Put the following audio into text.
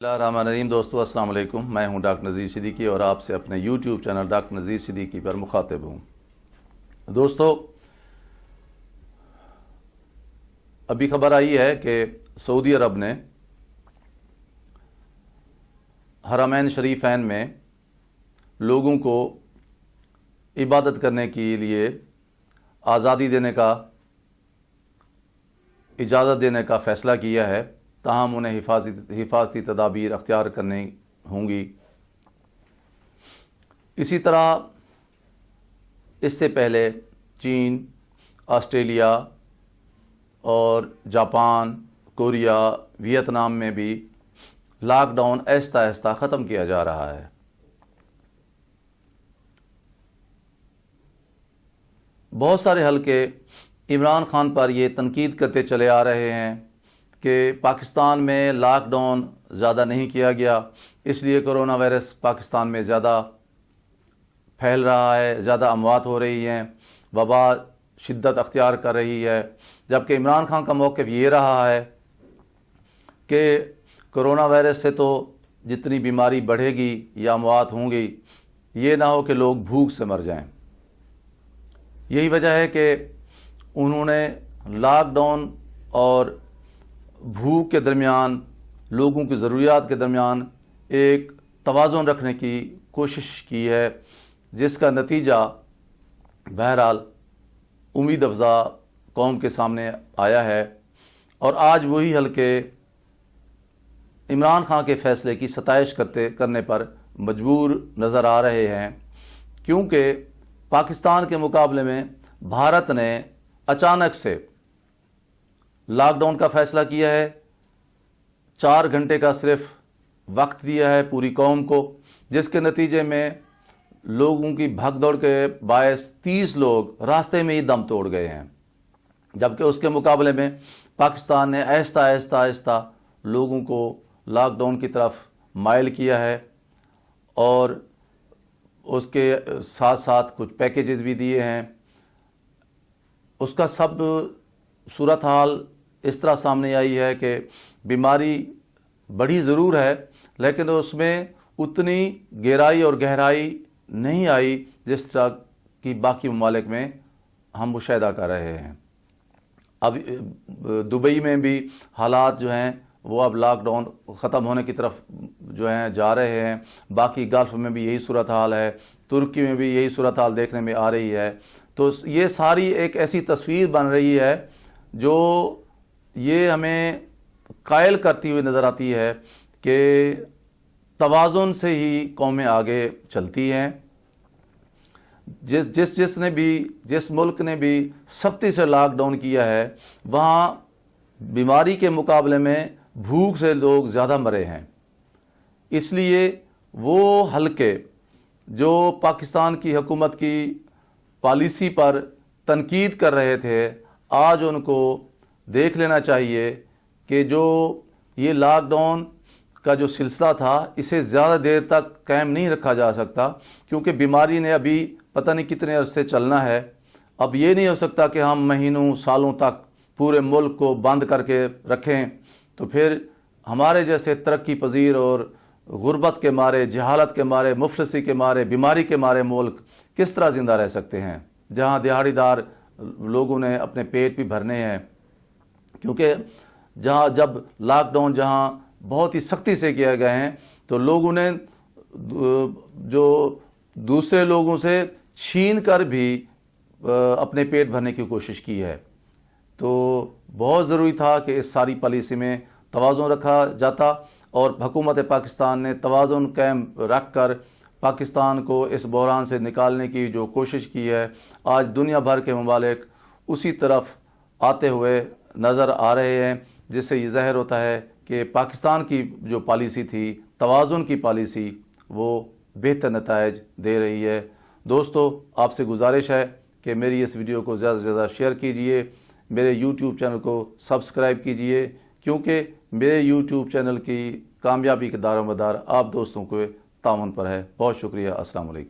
بسم اللہ الرحمن الرحیم دوستو، السلام علیکم۔ میں ہوں ڈاکٹر نذیر صدیقی اور آپ سے اپنے YouTube channel doctor Nazir Siddiqui پر مخاطب ہوں۔ دوستو، ابھی خبر آئی ہے کہ سعودی عرب نے حرمین شریفین میں لوگوں کو عبادت کرنے کے لیے آزادی دینے کا، اجازت دینے کا فیصلہ کیا ہے، تاہم انہیں حفاظتی تدابیر اختیار کرنی ہوں گی۔ اسی طرح اس سے پہلے چین، آسٹریلیا اور جاپان، کوریا، ویتنام میں بھی لاک ڈاؤن آہستہ آہستہ ختم کیا جا رہا ہے۔ بہت سارے حلقے عمران خان پر یہ تنقید کرتے چلے آ رہے ہیں کہ پاکستان میں لاک ڈاؤن زیادہ نہیں کیا گیا، اس لیے کرونا وائرس پاکستان میں زیادہ پھیل رہا ہے، زیادہ اموات ہو رہی ہیں، وبا شدت اختیار کر رہی ہے۔ جبکہ عمران خان کا موقف یہ رہا ہے کہ کرونا وائرس سے تو جتنی بیماری بڑھے گی یا اموات ہوں گی، یہ نہ ہو کہ لوگ بھوک سے مر جائیں۔ یہی وجہ ہے کہ انہوں نے لاک ڈاؤن اور بھوک کے درمیان، لوگوں کی ضروریات کے درمیان ایک توازن رکھنے کی کوشش کی ہے، جس کا نتیجہ بہرحال امید افزا قوم کے سامنے آیا ہے۔ اور آج وہی حلقے عمران خان کے فیصلے کی ستائش کرنے پر مجبور نظر آ رہے ہیں، کیونکہ پاکستان کے مقابلے میں بھارت نے اچانک سے لاک ڈاؤن کا فیصلہ کیا ہے، 4 گھنٹے کا صرف وقت دیا ہے پوری قوم کو، جس کے نتیجے میں لوگوں کی بھگ دوڑ کے باعث 30 لوگ راستے میں ہی دم توڑ گئے ہیں۔ جبکہ اس کے مقابلے میں پاکستان نے آہستہ آہستہ لوگوں کو لاک ڈاؤن کی طرف مائل کیا ہے، اور اس کے ساتھ ساتھ کچھ پیکیجز بھی دیے ہیں۔ اس کا سب صورتحال اس طرح سامنے آئی ہے کہ بیماری بڑی ضرور ہے، لیکن اس میں اتنی گہرائی اور گہرائی نہیں آئی جس طرح کی باقی ممالک میں ہم مشاہدہ کر رہے ہیں۔ اب دبئی میں بھی حالات جو ہیں وہ اب لاک ڈاؤن ختم ہونے کی طرف جو ہیں جا رہے ہیں، باقی گلف میں بھی یہی صورتحال ہے، ترکی میں بھی یہی صورتحال دیکھنے میں آ رہی ہے۔ تو یہ ساری ایک ایسی تصویر بن رہی ہے جو یہ ہمیں قائل کرتی ہوئی نظر آتی ہے کہ توازن سے ہی قومیں آگے چلتی ہیں۔ جس ملک نے بھی سختی سے لاک ڈاؤن کیا ہے، وہاں بیماری کے مقابلے میں بھوک سے لوگ زیادہ مرے ہیں۔ اس لیے وہ حلقے جو پاکستان کی حکومت کی پالیسی پر تنقید کر رہے تھے، آج ان کو دیکھ لینا چاہیے کہ جو یہ لاک ڈاؤن کا جو سلسلہ تھا، اسے زیادہ دیر تک قائم نہیں رکھا جا سکتا، کیونکہ بیماری نے ابھی پتہ نہیں کتنے عرصے چلنا ہے۔ اب یہ نہیں ہو سکتا کہ ہم مہینوں سالوں تک پورے ملک کو بند کر کے رکھیں، تو پھر ہمارے جیسے ترقی پذیر اور غربت کے مارے، جہالت کے مارے، مفلسی کے مارے، بیماری کے مارے ملک کس طرح زندہ رہ سکتے ہیں، جہاں دیہڑی دار لوگوں نے اپنے پیٹ بھی بھرنے ہیں۔ کیونکہ جب لاک ڈاؤن جہاں بہت ہی سختی سے کیا گئے ہیں، تو لوگوں نے جو دوسرے لوگوں سے چھین کر بھی اپنے پیٹ بھرنے کی کوشش کی ہے۔ تو بہت ضروری تھا کہ اس ساری پالیسی میں توازن رکھا جاتا، اور حکومت پاکستان نے توازن قائم رکھ کر پاکستان کو اس بحران سے نکالنے کی جو کوشش کی ہے، آج دنیا بھر کے ممالک اسی طرف آتے ہوئے نظر آ رہے ہیں، جس سے یہ ظاہر ہوتا ہے کہ پاکستان کی جو پالیسی تھی، توازن کی پالیسی، وہ بہتر نتائج دے رہی ہے۔ دوستو، آپ سے گزارش ہے کہ میری اس ویڈیو کو زیادہ سے زیادہ شیئر کیجئے، میرے یوٹیوب چینل کو سبسکرائب کیجئے، کیونکہ میرے یوٹیوب چینل کی کامیابی کا دار و مدار آپ دوستوں کے تعاون پر ہے۔ بہت شکریہ۔ السلام علیکم۔